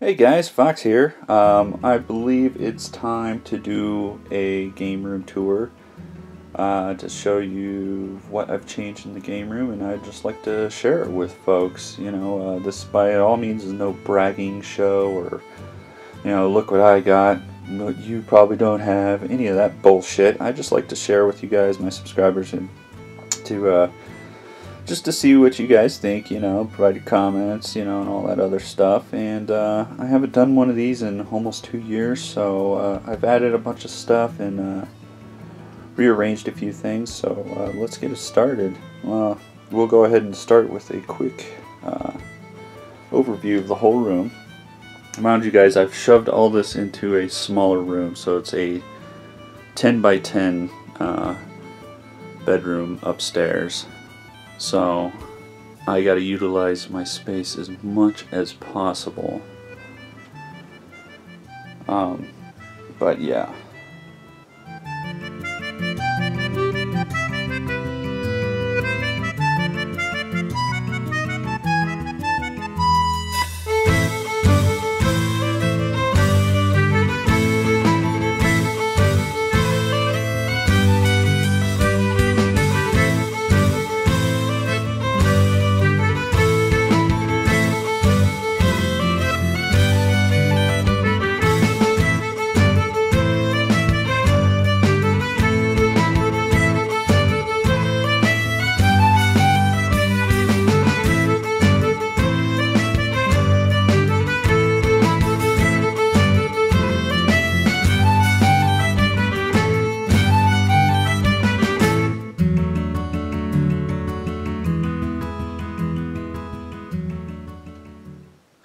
Hey guys, Fox here. I believe it's time to do a game room tour to show you what I've changed in the game room, and I'd just like to share it with folks. This by all means is no bragging show or, look what I got, what you probably don't have, any of that bullshit. I just like to share with you guys, my subscribers, and to just to see what you guys think, provide your comments, and all that other stuff. And I haven't done one of these in almost 2 years, so I've added a bunch of stuff and rearranged a few things, so let's get it started. We'll go ahead and start with a quick overview of the whole room. Remind you guys, I've shoved all this into a smaller room, so it's a 10 by 10 bedroom upstairs. So I gotta utilize my space as much as possible. But yeah.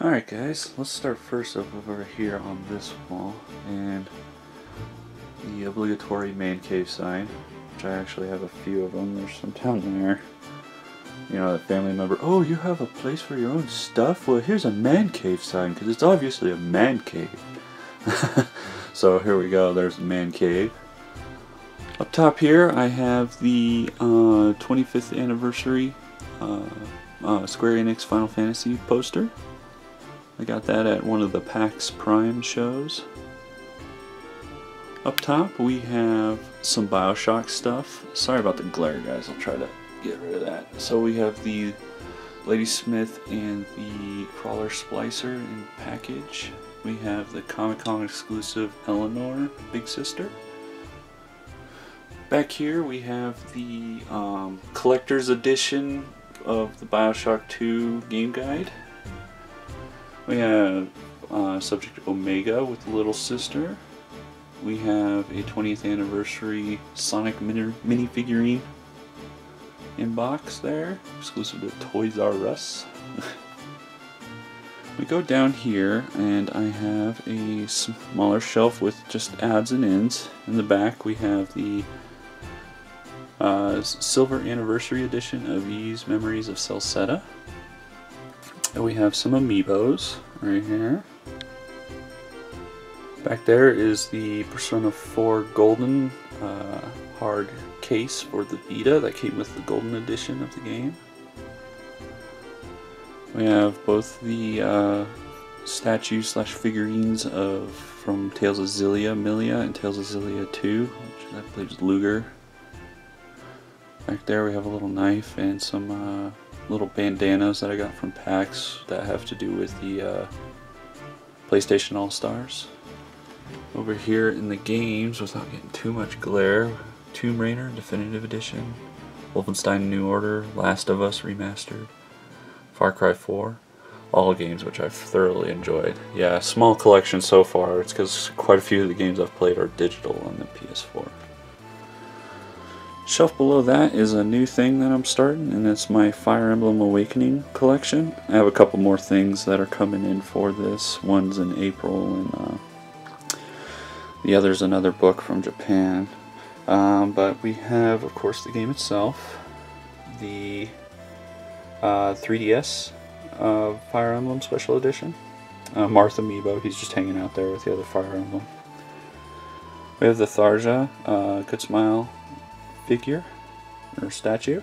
Alright guys, let's start first over here on this wall, and the obligatory man cave sign, which I actually have a few of them. There's some down there. A family member, oh, you have a place for your own stuff? Well, here's a man cave sign, because it's obviously a man cave. So here we go, there's the man cave. Up top here I have the 25th anniversary Square Enix Final Fantasy poster. I got that at one of the PAX Prime shows. Up top we have some Bioshock stuff. Sorry about the glare, guys, I'll try to get rid of that. So we have the Lady Smith and the Crawler Splicer in package. We have the Comic-Con exclusive Eleanor, Big Sister. Back here we have the collector's edition of the Bioshock 2 game guide. We have Subject Omega with the Little Sister. We have a 20th anniversary Sonic minifigurine in box there, exclusive to Toys R Us. We go down here and I have a smaller shelf with just odds and ends. In the back we have the Silver Anniversary Edition of Ys Memories of Celceta. And we have some amiibos right here. Back there is the Persona 4 Golden hard case for the Vita that came with the Golden Edition of the game. We have both the statues / figurines from Tales of Xillia, Millia, and Tales of Xillia 2, which I believe is Luger. Back there we have a little knife and some little bandanas that I got from PAX that have to do with the PlayStation All-Stars. Over here in the games, without getting too much glare, Tomb Raider Definitive Edition, Wolfenstein New Order, Last of Us Remastered, Far Cry 4, all games which I've thoroughly enjoyed. Yeah, small collection so far. It's because quite a few of the games I've played are digital on the PS4. Shelf below that is a new thing that I'm starting, and it's my Fire Emblem Awakening collection. I have a couple more things that are coming in for this. One's in April, and the other's another book from Japan. But we have, of course, the game itself, the 3DS Fire Emblem Special Edition. Marth Amiibo, he's just hanging out there with the other Fire Emblem. We have the Tharja Good Smile figure, or statue.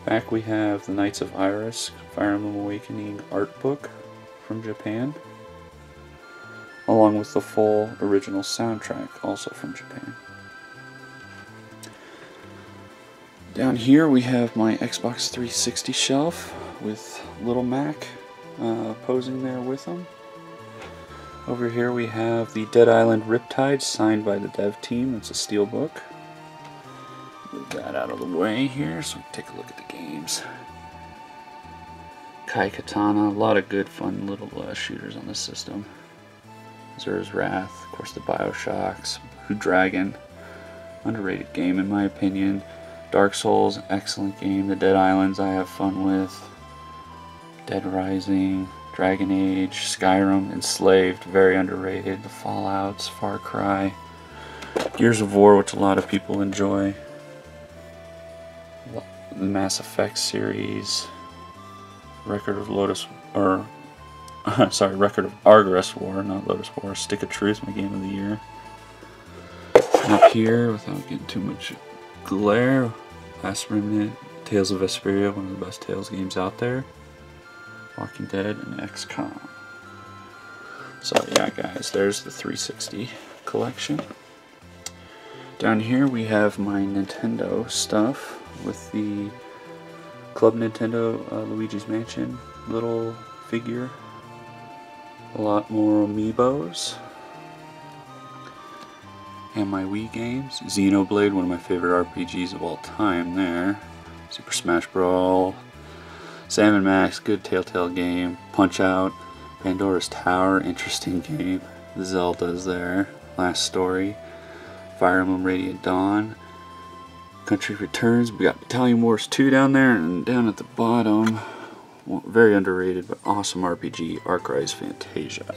Back we have the Knights of Iris Fire Emblem Awakening art book from Japan, along with the full original soundtrack, also from Japan. Down here we have my Xbox 360 shelf with Little Mac posing there with him. Over here we have the Dead Island Riptide signed by the dev team. It's a steelbook. Move that out of the way here so we can take a look at the games. Kai Katana, a lot of good fun little shooters on this system. Zura's Wrath, of course the Bioshocks, Blue Dragon, underrated game in my opinion. Dark Souls, excellent game. The Dead Islands I have fun with. Dead Rising, Dragon Age, Skyrim, Enslaved, very underrated. The Fallouts, Far Cry, Gears of War, which a lot of people enjoy. The Mass Effect series, Record of Argorest War, not Lotus War. Stick of Truth, my game of the year. And up here, without getting too much glare, Last Remnant, Tales of Vesperia, one of the best Tales games out there. Walking Dead, and XCOM. So yeah guys, there's the 360 collection. Down here we have my Nintendo stuff with the Club Nintendo Luigi's Mansion little figure. A lot more amiibos. And my Wii games. Xenoblade, one of my favorite RPGs of all time there. Super Smash Bros. Sam & Max, good Telltale game. Punch-Out, Pandora's Tower, interesting game. The Zelda's there. Last Story, Fire Emblem Radiant Dawn, Country Returns. We got Battalion Wars 2 down there, and down at the bottom, well, very underrated but awesome RPG, Arcrise Fantasia.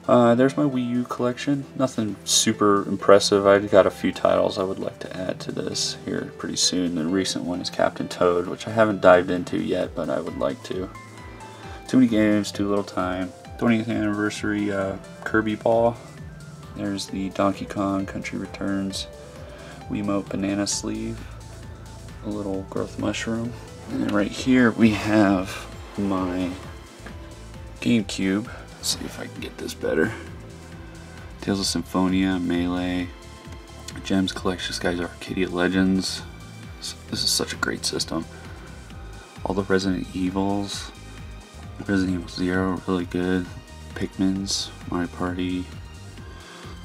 There's my Wii U collection. Nothing super impressive. I've got a few titles I would like to add to this here pretty soon. The recent one is Captain Toad, which I haven't dived into yet, but I would like to. Too many games, too little time. 20th anniversary Kirby Ball. There's the Donkey Kong Country Returns Wiimote Banana Sleeve. A little growth mushroom. And then right here we have my GameCube. Let's see if I can get this better. Tales of Symphonia, Melee, Gems Collection, this guy's Arcadia Legends. This is such a great system. All the Resident Evils, Resident Evil 0, really good. Pikmin's, Mario Party,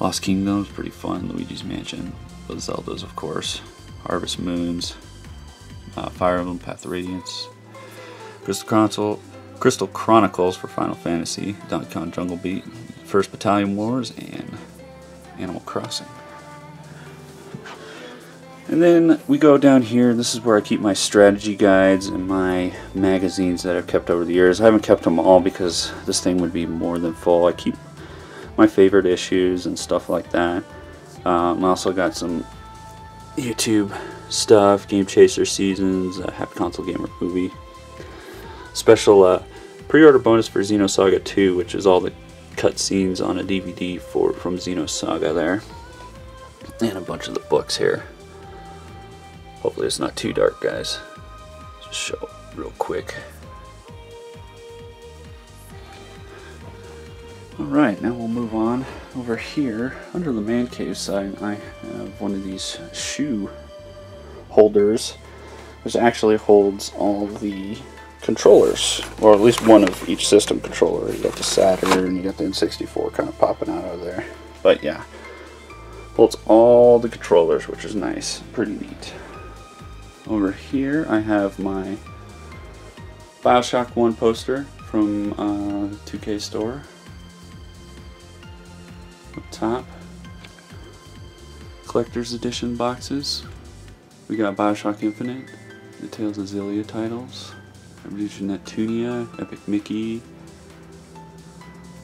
Lost Kingdoms, pretty fun. Luigi's Mansion, the Zeldas of course, Harvest Moons, Fire Emblem, Path of Radiance, Crystal Chronicles for Final Fantasy, Donkey Kong Jungle Beat, First Battalion Wars, and Animal Crossing. And then we go down here. This is where I keep my strategy guides and my magazines that I've kept over the years. I haven't kept them all because this thing would be more than full. I keep my favorite issues and stuff like that. I also got some YouTube stuff, Game Chaser Seasons, Happy Console Gamer Movie. Special pre-order bonus for Xenosaga 2, which is all the cutscenes on a DVD from Xenosaga there. And a bunch of the books here. Hopefully it's not too dark, guys. Just show it real quick. Alright, now we'll move on. Over here, under the man cave side, I have one of these shoe holders, which actually holds all the controllers, or at least one of each system controller. You got the Saturn, you got the N64 kind of popping out of there. But yeah, holds all the controllers, which is nice, pretty neat. Over here I have my Bioshock 1 poster from 2K store. Up top, collector's edition boxes. We got Bioshock Infinite, the Tales of Xillia titles, Revolution Neptunia, Epic Mickey,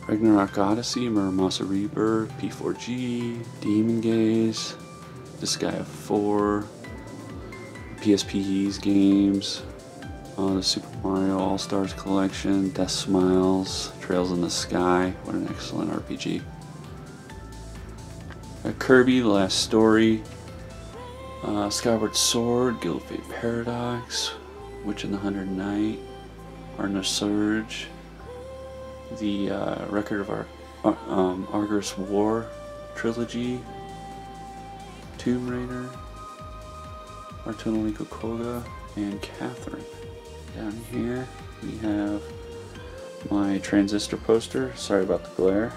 Ragnarok Odyssey, Muramasa Rebirth, P4G, Demon Gaze, Disgaea 4, PSP's games, the Super Mario All-Stars Collection, Death Smiles, Trails in the Sky, what an excellent RPG. Kirby, The Last Story, Skyward Sword, Guild of Fate Paradox, Witch in the 100 Night, Arna Surge, the Record of Argus War trilogy, Tomb Raider, Artunaliko Koga, and Catherine. Down here we have my Transistor poster. Sorry about the glare.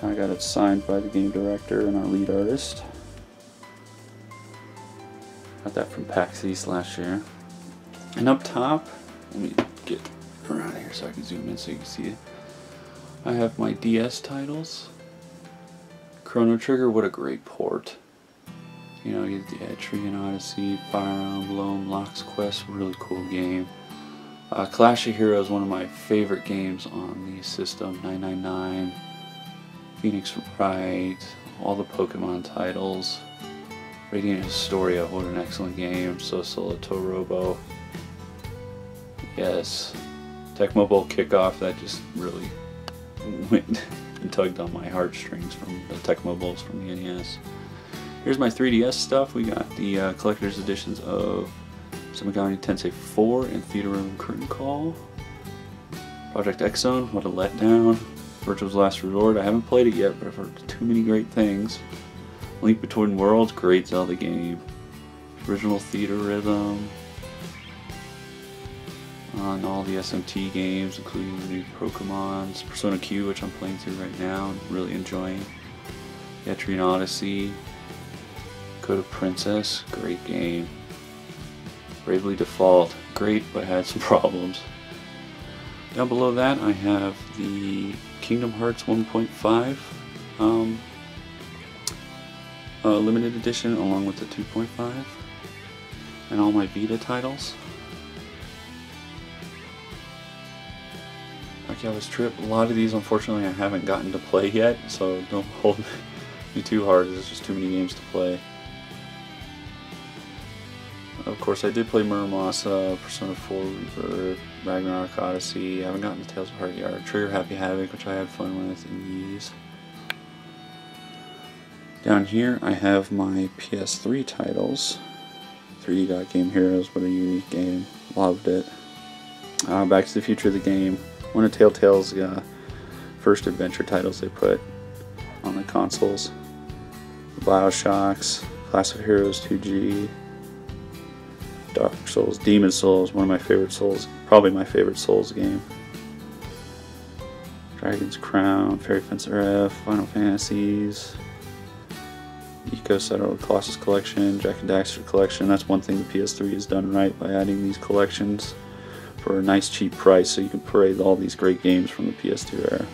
I got it signed by the game director and our lead artist. Got that from PAX East last year. And up top, let me get around here so I can zoom in so you can see it. I have my DS titles. Chrono Trigger, what a great port. You know, you get the Etrian Odyssey, Fire Emblem, Lock's Quest, really cool game. Clash of Heroes, one of my favorite games on the system. 999, Phoenix Wright, all the Pokemon titles. Radiant Historia, what an excellent game. Sosolo Torobo. Yes. Tecmo Bowl Kickoff, that just really went and tugged on my heartstrings from the Tecmo Bowls from the NES. Here's my 3DS stuff. We got the collector's editions of Shin Megami Tensei 4 and Theater Room Curtain Call. Project X Zone, what a letdown. Virtual's Last Resort, I haven't played it yet, but I've heard too many great things. Link Between Worlds, great Zelda game. Original Theater Rhythm. On all the SMT games, including the new Pokemon's. Persona Q, which I'm playing through right now, and really enjoying. Etrian Odyssey. Code of Princess, great game. Bravely Default, great but had some problems. Down below that I have the Kingdom Hearts 1.5 limited edition along with the 2.5 and all my Vita titles. Akihaba's Trip, a lot of these unfortunately I haven't gotten to play yet, so don't hold me too hard, there's just too many games to play. Of course, I did play Muramasa, Persona 4 Rebirth, Ragnarok Odyssey. I haven't gotten to Tales of Heart Yard, Trigger Happy Havoc, which I had fun with in these. Down here, I have my PS3 titles. 3D Got Game Heroes, what a unique game. Loved it. Back to the Future, the game. One of Telltale's first adventure titles they put on the consoles. Bioshocks, Class of Heroes 2G. Dark Souls, Demon Souls, one of my favorite Souls, probably my favorite Souls game. Dragon's Crown, Fairy Fencer F, Final Fantasies, Eco Settle Colossus Collection, Jack and Daxter Collection. That's one thing the PS3 has done right by adding these collections for a nice cheap price so you can parade all these great games from the PS2 era.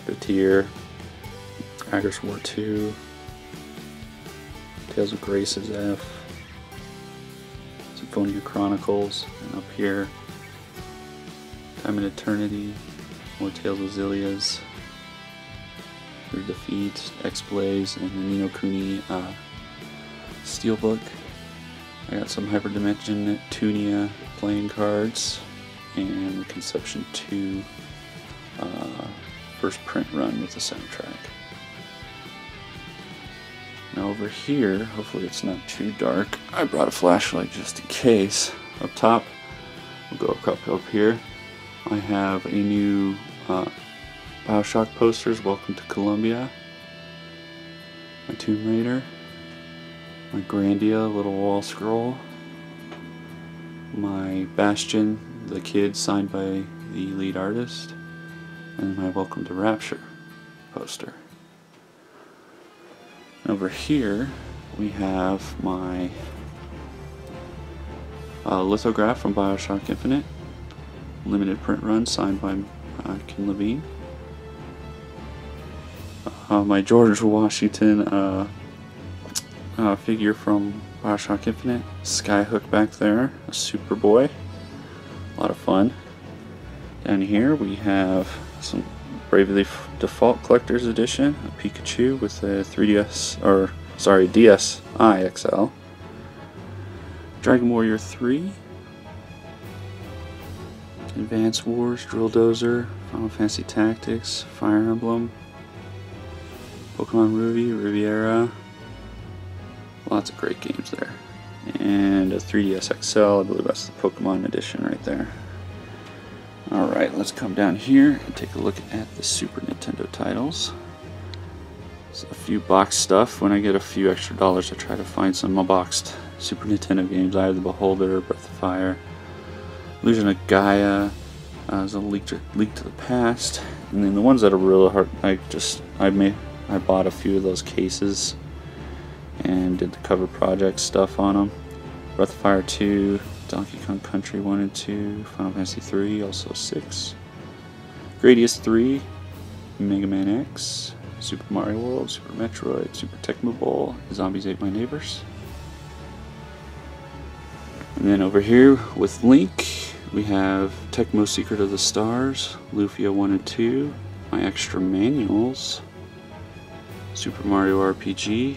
Puppeteer, Agris War 2, Tales of Graces F, Symphonia Chronicles, and up here, Time and Eternity, more Tales of Xillias, Your Defeat, X-Blaze, and the Ni no Kuni Steelbook. I got some Hyperdimension Tunia playing cards, and the Conception 2 first print run with the soundtrack. Now over here, hopefully it's not too dark, I brought a flashlight just in case. Up top, we'll go up here, I have a new Bioshock posters, Welcome to Columbia, my Tomb Raider, my Grandia little wall scroll, my Bastion, the kid signed by the lead artist, and my Welcome to Rapture poster. Over here we have my lithograph from Bioshock Infinite, limited print run signed by Ken Levine. My George Washington figure from Bioshock Infinite, Skyhook back there, a Superboy, a lot of fun. Down here we have some Bravely Default Collector's Edition, a Pikachu with a 3DS, or sorry, DSi XL. Dragon Warrior 3, Advance Wars, Drill Dozer, Final Fantasy Tactics, Fire Emblem, Pokemon Ruby, Riviera, lots of great games there. And a 3DS XL, I believe that's the Pokemon edition right there. Alright, let's come down here and take a look at the Super Nintendo titles. There's a few box stuff. When I get a few extra dollars, I try to find some boxed Super Nintendo games. Eye of the Beholder, Breath of Fire, Illusion of Gaia, there's a Link to the Past, and then the ones that are really hard, I bought a few of those cases and did the cover project stuff on them. Breath of Fire 2, Donkey Kong Country 1 and 2, Final Fantasy 3, also 6, Gradius 3, Mega Man X, Super Mario World, Super Metroid, Super Tecmo Bowl, Zombies Ate My Neighbors. And then over here with Link, we have Tecmo Secret of the Stars, Lufia 1 and 2, my extra manuals, Super Mario RPG,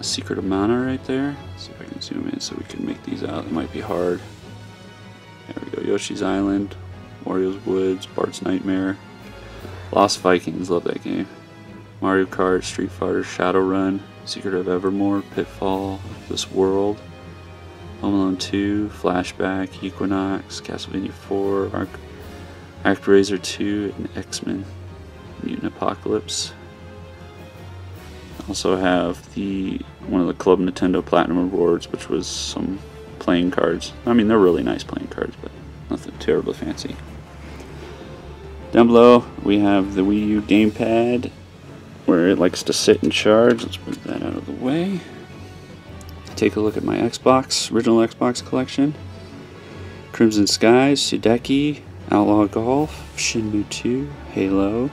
Secret of Mana right there. Let's see if I can zoom in so we can make these out. It might be hard. There we go. Yoshi's Island, Wario's Woods, Bart's Nightmare, Lost Vikings, love that game. Mario Kart, Street Fighter, Shadowrun, Secret of Evermore, Pitfall, This World, Home Alone 2, Flashback, Equinox, Castlevania 4, ActRaiser 2, and X-Men Mutant Apocalypse. Also have one of the Club Nintendo Platinum Awards, which was some playing cards. I mean, they're really nice playing cards, but nothing terribly fancy. Down below, we have the Wii U gamepad, where it likes to sit and charge. Let's move that out of the way. Take a look at my Xbox, original Xbox collection. Crimson Skies, Sudeki, Outlaw Golf, Shenmue 2, Halo,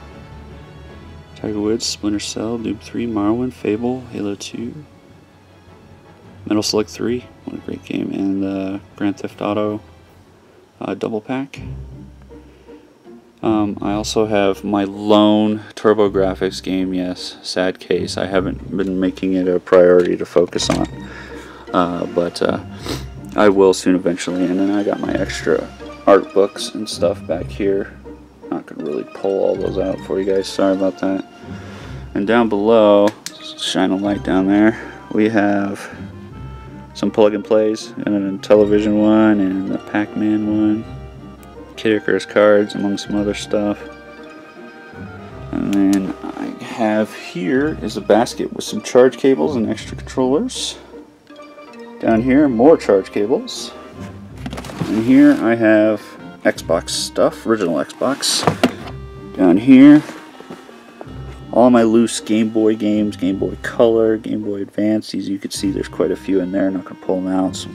Tiger Woods, Splinter Cell, Noob 3, Morrowind, Fable, Halo 2, Metal Slug 3, what a great game, and Grand Theft Auto double pack. I also have my lone TurboGrafx game, yes, sad case. I haven't been making it a priority to focus on, but I will soon eventually. And then I got my extra art books and stuff back here. Not going to really pull all those out for you guys, sorry about that. And down below, shine a light down there, we have some plug and plays, and a television one and a Pac-Man one, Kid Icarus cards, among some other stuff. And then I have here is a basket with some charge cables and extra controllers. Down here, more charge cables. And here I have Xbox stuff, original Xbox. Down here, all my loose Game Boy games, Game Boy Color, Game Boy Advance. These you can see there's quite a few in there. I'm not going to pull them out. So,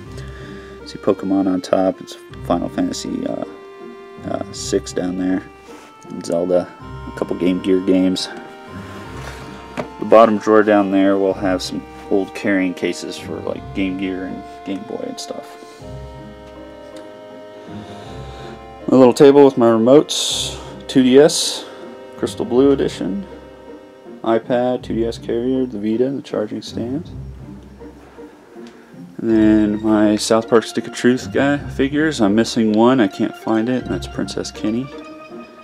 see Pokemon on top. It's Final Fantasy 6 down there. And Zelda, a couple Game Gear games. The bottom drawer down there will have some old carrying cases for like Game Gear and Game Boy and stuff. A little table with my remotes, 2DS, Crystal Blue Edition, iPad, 2DS carrier, the Vita, the charging stand. And then my South Park Stick of Truth guy figures. I'm missing one, I can't find it, and that's Princess Kenny.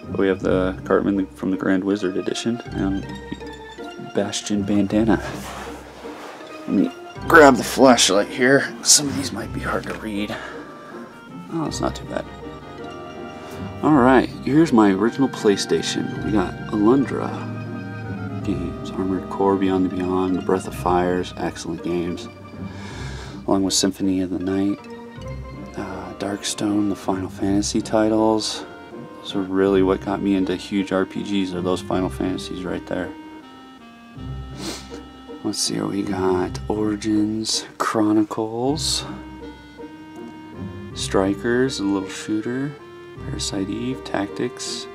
But we have the Cartman from the Grand Wizard Edition, and Bastion bandana. Let me grab the flashlight here. Some of these might be hard to read. Oh, it's not too bad. Alright, here's my original PlayStation. We got Alundra games, Armored Core, Beyond the Beyond, The Breath of Fires, excellent games. Along with Symphony of the Night, Darkstone, the Final Fantasy titles. Those are really what got me into huge RPGs, are those Final Fantasies right there. Let's see what we got. Origins, Chronicles, Strikers, a little shooter, Parasite Eve, Tactics,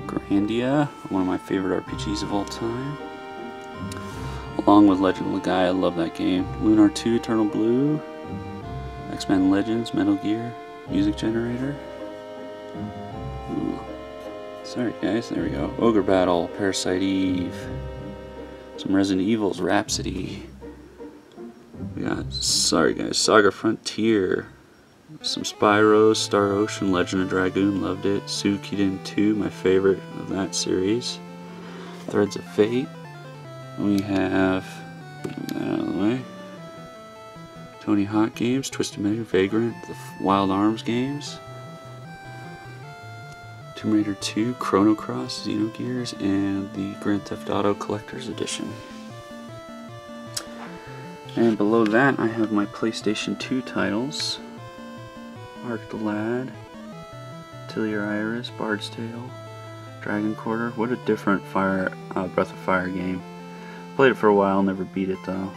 Grandia, one of my favorite RPGs of all time. Along with Legend of Legaia, I love that game. Lunar 2, Eternal Blue, X-Men Legends, Metal Gear, Music Generator. Ooh. Sorry guys, there we go. Ogre Battle, Parasite Eve. Some Resident Evils, Rhapsody. We got, sorry guys, Saga Frontier. Some Spyro, Star Ocean, Legend of Dragoon, loved it. Suikoden 2, my favorite of that series. Threads of Fate. We have, move that out of the way, Tony Hawk games, Twisted Measure, Vagrant, the Wild Arms games. Tomb Raider 2, Chrono Cross, Xenogears, and the Grand Theft Auto Collector's Edition. And below that I have my PlayStation 2 titles. Ark the Lad, Tillier Iris, Bard's Tale, Dragon Quarter. What a different Breath of Fire game. Played it for a while, never beat it though.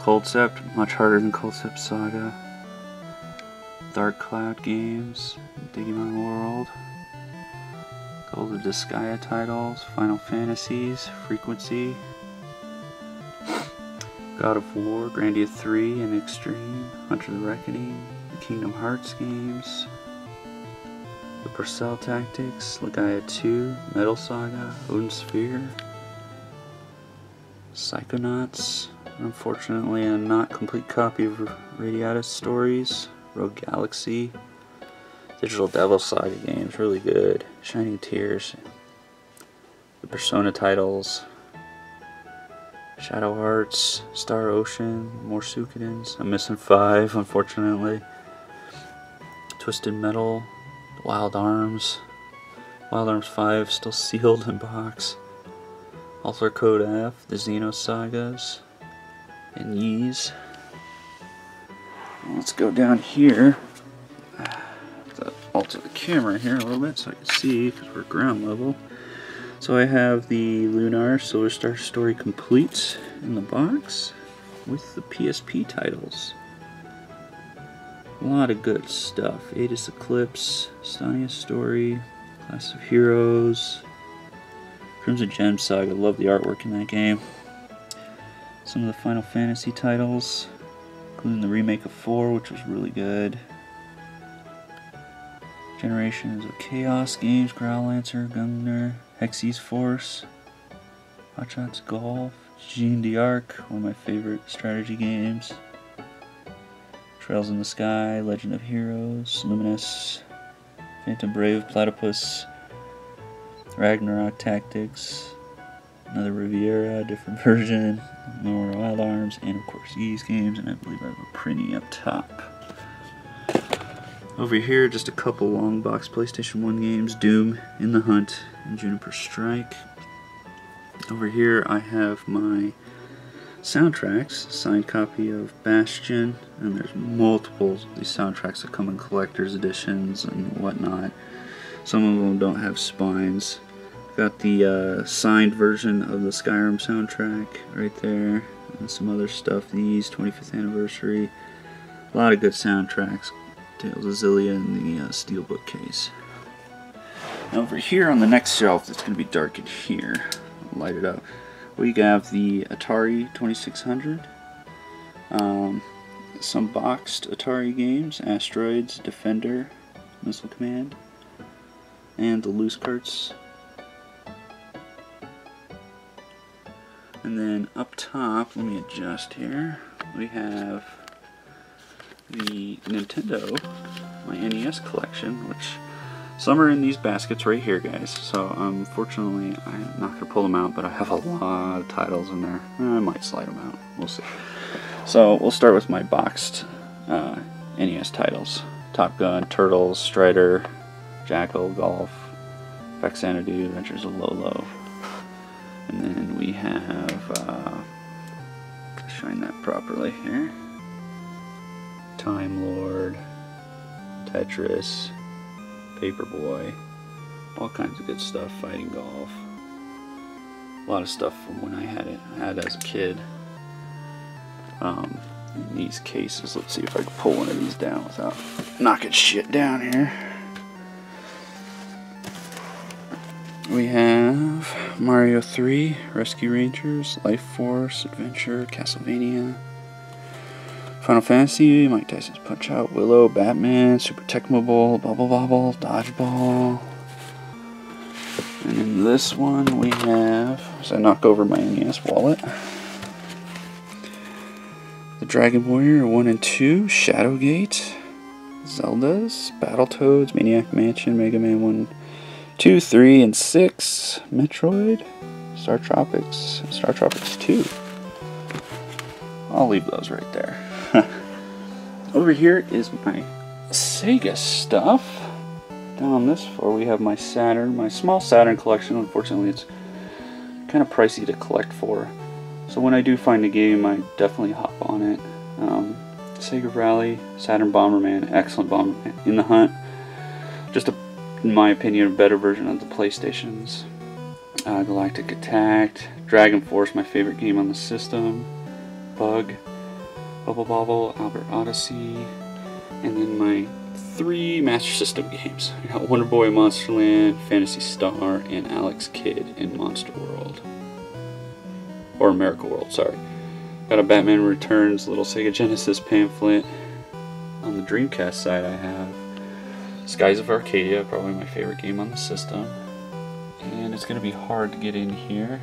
Coldcept, much harder than Coldcept Saga. Dark Cloud Games, Digimon World. Gold of Disgaea titles, Final Fantasies, Frequency. God of War, Grandia 3 and Extreme, Hunter the Reckoning, the Kingdom Hearts games, the Purcell Tactics, Legaia 2, Metal Saga, Odin Sphere, Psychonauts, unfortunately a not complete copy of Radiatus Stories, Rogue Galaxy, Digital Devil Saga games, really good, Shining Tears, the Persona titles, Shadow Hearts, Star Ocean, more Suikidens. I'm missing 5, unfortunately. Twisted Metal, Wild Arms. Wild Arms 5 still sealed in box. Alter Code F, the Xenosagas, and Ys. Let's go down here. To alter the camera here a little bit so I can see, because we're ground level. So I have the Lunar Silver Star Story complete in the box with the PSP titles. A lot of good stuff. Aegis Eclipse, Stania Story, Class of Heroes, Crimson Gem Saga. Love the artwork in that game. Some of the Final Fantasy titles, including the remake of 4, which was really good. Generations of Chaos games, Growlancer, Gungnir, Hexy's Force, Hot Shots Golf, Jeanne d'Arc, one of my favorite strategy games, Trails in the Sky, Legend of Heroes, Luminous, Phantom Brave, Platypus, Ragnarok Tactics, another Riviera, different version, more Wild Arms, and of course Ys games, and I believe I have a Prinny up top. Over here, just a couple long box PlayStation 1 games, Doom, In the Hunt, and Juniper Strike. Over here I have my soundtracks, signed copy of Bastion, and there's multiple of these soundtracks that come in collector's editions and whatnot. Some of them don't have spines. Got the signed version of the Skyrim soundtrack right there, and some other stuff, these 25th anniversary. A lot of good soundtracks. Tales of Xillia in the steelbook case. Now over here on the next shelf, it's going to be dark in here. I'll light it up. We have the Atari 2600, some boxed Atari games, Asteroids, Defender, Missile Command, and the loose carts. And then up top, let me adjust here, we have the Nintendo, my NES collection, which some are in these baskets right here, guys. So unfortunately I'm not going to pull them out, but I have a lot of titles in there. I might slide them out, we'll see. So we'll start with my boxed NES titles. Top Gun, Turtles, Strider, Jackal, Golf, Fex Xanadu, Adventures of Lolo. And then we have, shine that properly here, Time Lord, Tetris, Paperboy, all kinds of good stuff, Fighting Golf. A lot of stuff from when I had as a kid. In these cases, let's see if I can pull one of these down without knocking shit down here. We have Mario 3, Rescue Rangers, Life Force, Adventure, Castlevania, Final Fantasy, Mike Tyson's Punch Out, Willow, Batman, Super Tecmo Bowl, Bubble Bobble, Dodgeball. And in this one we have, as I knock over my NES wallet, the Dragon Warrior 1 and 2, Shadowgate, Zeldas, Battletoads, Maniac Mansion, Mega Man 1, 2, 3, and 6, Metroid, Star Tropics, Star Tropics 2. I'll leave those right there. Over here is my Sega stuff. Down this far we have my Saturn, my small Saturn collection. Unfortunately, it's kind of pricey to collect for. So when I do find a game, I definitely hop on it. Sega Rally, Saturn Bomberman, excellent Bomberman. In the Hunt, just in my opinion, a better version of the PlayStations. Galactic Attack, Dragon Force, my favorite game on the system. Bug, Bubble Bobble, Albert Odyssey, and then my 3 Master System games. I got Wonder Boy Monsterland, Phantasy Star, and Alex Kidd in Monster World. Or Miracle World, sorry. Got a Batman Returns little Sega Genesis pamphlet. On the Dreamcast side I have Skies of Arcadia, probably my favorite game on the system. And it's going to be hard to get in here.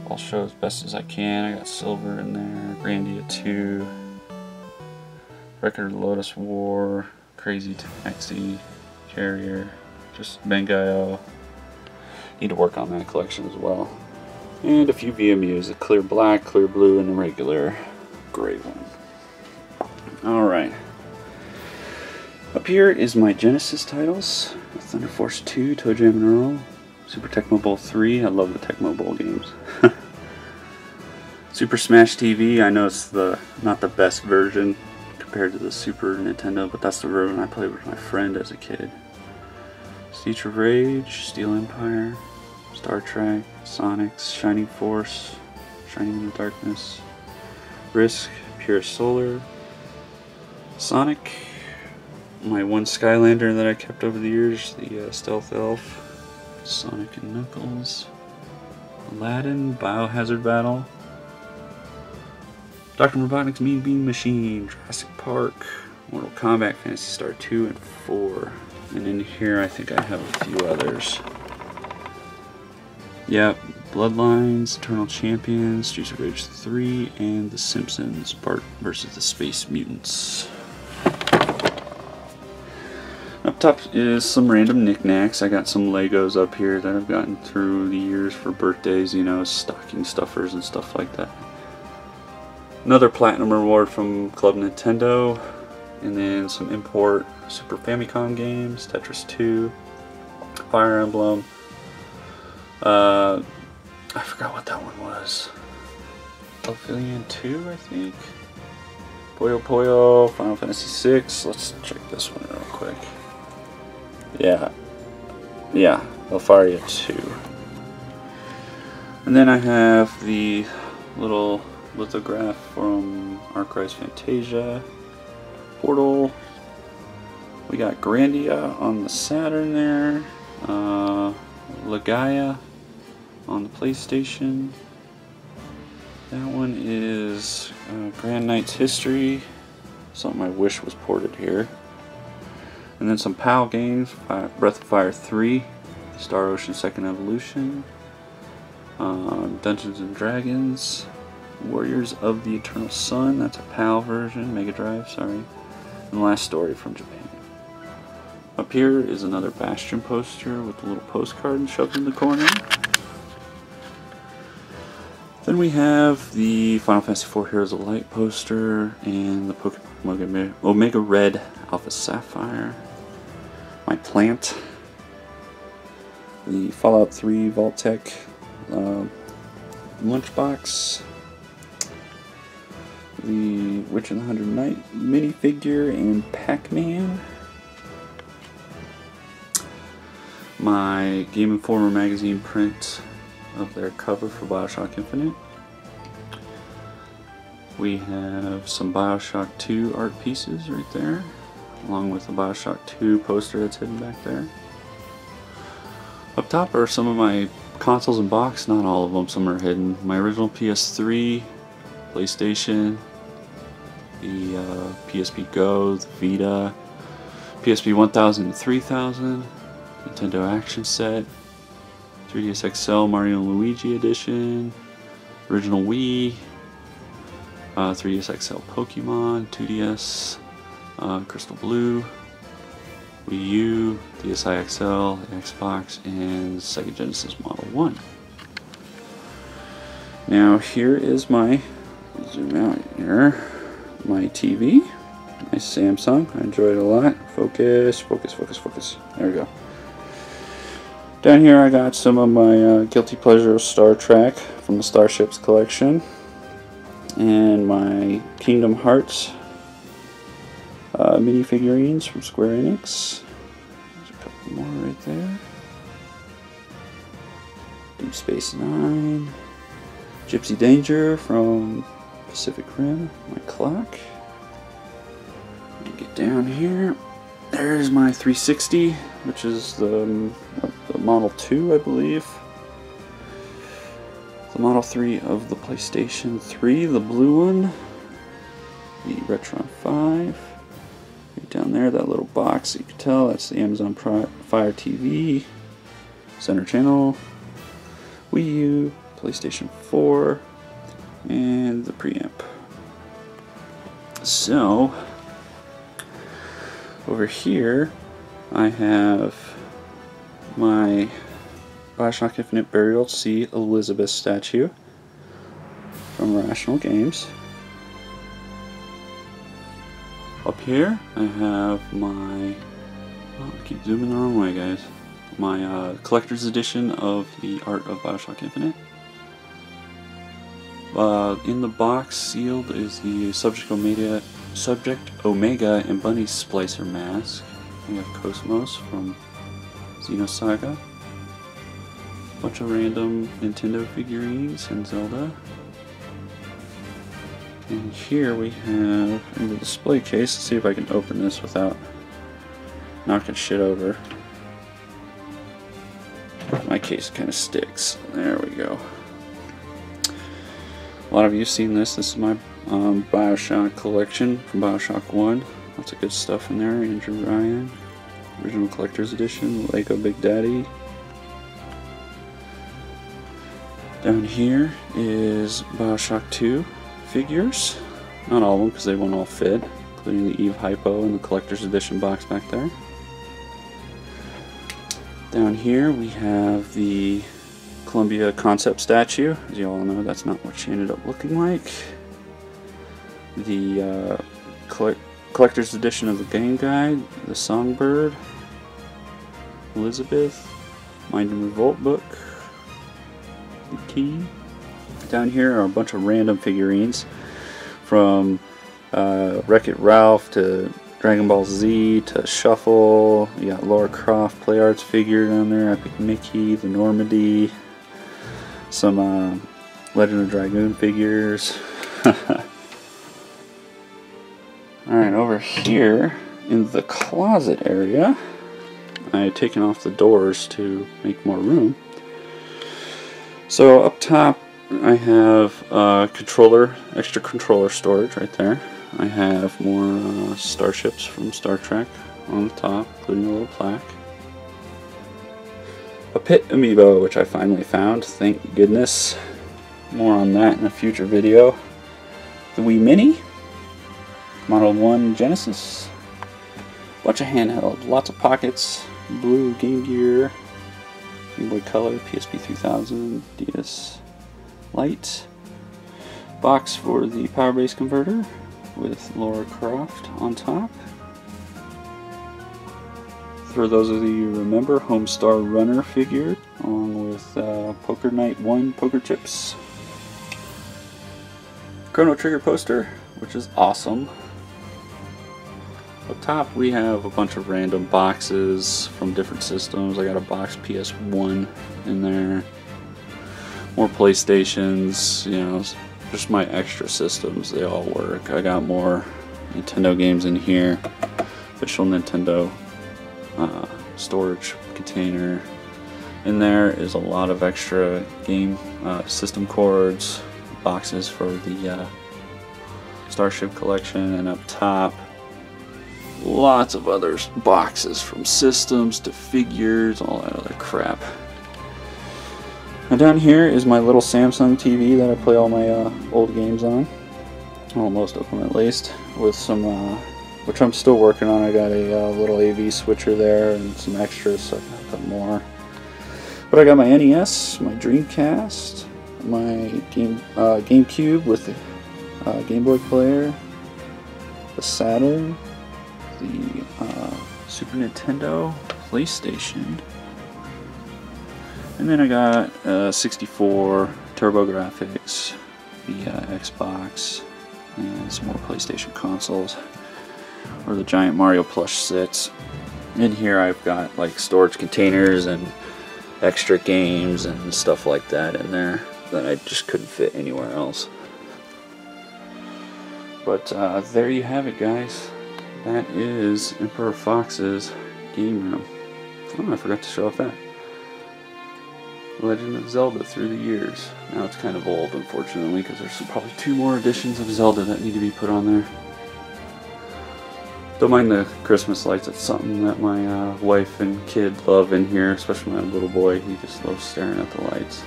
I'll show as best as I can. I got Silver in there, Grandia 2, Record of the Lotus War, Crazy Taxi, Carrier, just Bangai-O. Need to work on that collection as well. And a few VMUs, a clear black, clear blue, and a regular gray one. Alright. Up here is my Genesis titles. Thunder Force 2, Toe Jam and Earl, Super Tecmo Bowl 3, I love the Tecmo Bowl games. Super Smash TV, I know it's not the best version compared to the Super Nintendo, but that's the version I played with my friend as a kid. Streets of Rage, Steel Empire, Star Trek, Sonics, Shining Force, Shining in the Darkness, Risk, Pure Solar, Sonic, my one Skylander that I kept over the years, the Stealth Elf, Sonic and Knuckles, Aladdin, Biohazard Battle, Dr. Robotnik's Mean Bean Machine, Jurassic Park, Mortal Kombat, Phantasy Star 2 and 4. And in here I think I have a few others. Yep, Bloodlines, Eternal Champions, Streets of Rage 3, and The Simpsons, Bart versus the Space Mutants. Up top is some random knickknacks. I got some Legos up here that I've gotten through the years for birthdays, you know, stocking stuffers and stuff like that. Another Platinum Reward from Club Nintendo, and then some import Super Famicom games, Tetris 2, Fire Emblem. I forgot what that one was. Ophidian 2, I think. Puyo Puyo, Final Fantasy 6. Let's check this one real quick. Yeah, Elfaria 2. And then I have the little lithograph from Arkwright's Fantasia, Portal. We got Grandia on the Saturn there, Legaia on the PlayStation. That one is Grand Knight's History, something I wish was ported here. And then some PAL games, Breath of Fire 3, Star Ocean Second Evolution, Dungeons and Dragons, Warriors of the Eternal Sun, that's a PAL version, Mega Drive, sorry, and Last Story from Japan. Up here is another Bastion poster with a little postcard shoved in the corner. Then we have the Final Fantasy IV Heroes of Light poster and the Pokemon Omega Red Alpha Sapphire. My plant. The Fallout 3 Vault-Tec lunchbox. The Witch and the 100 Knight minifigure and Pac-Man. My Game Informer magazine print of their cover for Bioshock Infinite. We have some Bioshock 2 art pieces right there, along with the Bioshock 2 poster that's hidden back there. Up top are some of my consoles in box, not all of them, some are hidden. My original PS3, PlayStation, the PSP Go, the Vita, PSP 1000 and 3000, Nintendo Action Set, 3DS XL Mario and Luigi Edition, original Wii, 3DS XL Pokemon, 2DS, Crystal Blue, Wii U, DSi XL, Xbox, and Sega Genesis Model 1. Now here is my, zoom out here, my TV, Nice Samsung. I enjoyed it a lot. Focus, focus, focus, focus. There we go. Down here I got some of my guilty pleasure Star Trek from the Starships collection. And my Kingdom Hearts mini figurines from Square Enix. There's a couple more right there. Deep Space Nine. Gypsy Danger from Pacific Rim. My clock. Get down here. There's my 360, which is the Model 2, I believe. The Model 3 of the PlayStation 3, the blue one. The Retron 5. Right down there, that little box, you can tell, that's the Amazon Fire TV. Center channel. Wii U, PlayStation 4, and the preamp. So, over here, I have my Bioshock Infinite Burial C Elizabeth statue from Rational Games. Up here, I have my, oh, I keep zooming the wrong way, guys. My collector's edition of the Art of Bioshock Infinite. In the box, sealed, is the Subject Omega and Bunny Splicer mask. We have Cosmos from Xenosaga. A bunch of random Nintendo figurines and Zelda. And here we have, in the display case, let's see if I can open this without knocking shit over. My case kind of sticks. There we go. A lot of you have seen this. This is my Bioshock collection from Bioshock 1. Lots of good stuff in there. Andrew Ryan, original collector's edition, Lego Big Daddy. Down here is Bioshock 2 figures. Not all of them because they won't all fit, including the Eve Hypo and the collector's edition box back there. Down here we have the Columbia concept statue. As you all know, that's not what she ended up looking like. The collector's edition of the game guide, the Songbird, Elizabeth, Mind and Revolt book, the key. Down here are a bunch of random figurines from Wreck-It Ralph to Dragon Ball Z to Shuffle. You got Lara Croft Play Arts figure down there, Epic Mickey, the Normandy, some Legend of Dragoon figures. Alright, over here in the closet area, I had taken off the doors to make more room. So up top I have extra controller storage right there. I have more starships from Star Trek on the top, including a little plaque. A Pit amiibo, which I finally found, thank goodness. More on that in a future video. The Wii Mini, Model 1 Genesis, bunch of handheld, lots of pockets, blue Game Gear, Game Boy Color, PSP 3000, DS Lite, box for the Power Base converter with Lara Croft on top. For those of you who remember, Homestar Runner figure, along with Poker Night 1 poker chips. Chrono Trigger poster, which is awesome. Up top we have a bunch of random boxes from different systems. I got a box PS1 in there. More PlayStations, you know, just my extra systems, they all work. I got more Nintendo games in here. Official Nintendo storage container. In there is a lot of extra game system cords, boxes for the Starship collection, and up top lots of other boxes from systems to figures, all that other crap. And down here is my little Samsung TV that I play all my old games on. Well, most of them at least. With some, which I'm still working on. I got a little AV switcher there and some extras, so I can put more. But I got my NES, my Dreamcast, my GameCube with the Game Boy player, the Saturn, the Super Nintendo, PlayStation, and then I got 64 TurboGrafx, the Xbox, and some more PlayStation consoles, where the giant Mario plush sits. In here I've got like storage containers and extra games and stuff like that in there that I just couldn't fit anywhere else. But there you have it, guys. That is Emperor Fox's game room. Oh, I forgot to show off that. Legend of Zelda Through the Years. Now it's kind of old, unfortunately, because there's probably 2 more editions of Zelda that need to be put on there. Don't mind the Christmas lights. It's something that my wife and kid love in here, especially my little boy. He just loves staring at the lights.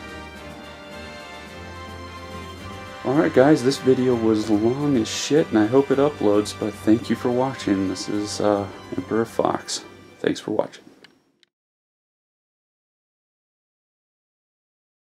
Alright guys, this video was long as shit and I hope it uploads, but thank you for watching. This is Emperor Foxx. Thanks for watching.